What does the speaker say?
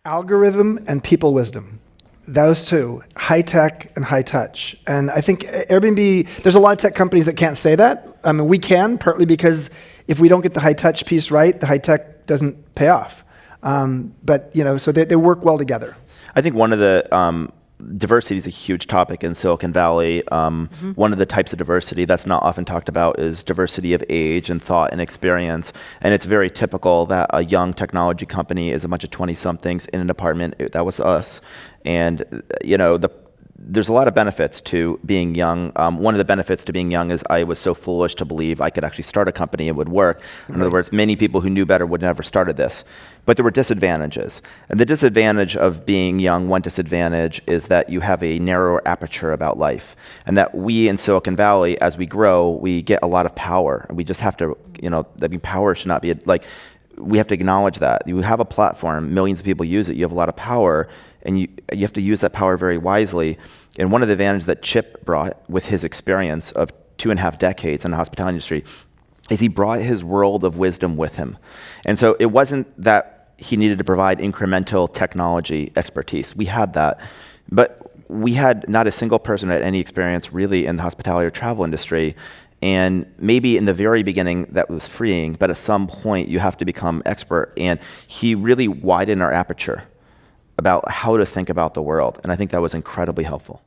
Algorithm and people wisdom. Those two, high tech and high touch. And I think Airbnb, there's a lot of tech companies that can't say that. I mean, we can, partly because if we don't get the high touch piece right, the high tech doesn't pay off. But, so they work well together. I think one of the diversity is a huge topic in Silicon Valley. One of the types of diversity that's not often talked about is diversity of age and thought and experience. And it's very typical that a young technology company is a bunch of 20-somethings in an apartment. That was us. And, there's a lot of benefits to being young. One of the benefits to being young is I was so foolish to believe I could actually start a company and it would work. In other words, many people who knew better would never started this. But there were disadvantages. And the disadvantage of being young, one disadvantage is that you have a narrower aperture about life. And that we in Silicon Valley, as we grow, we get a lot of power. And we just have to, power should not be we have to acknowledge that. You have a platform, millions of people use it, you have a lot of power, and you have to use that power very wisely. And one of the advantages that Chip brought with his experience of 2.5 decades in the hospitality industry is he brought his world of wisdom with him. And so it wasn't that he needed to provide incremental technology expertise. We had that. But we had not a single person who had any experience really in the hospitality or travel industry. And maybe in the very beginning that was freeing, but at some point you have to become expert. And he really widened our aperture about how to think about the world. And I think that was incredibly helpful.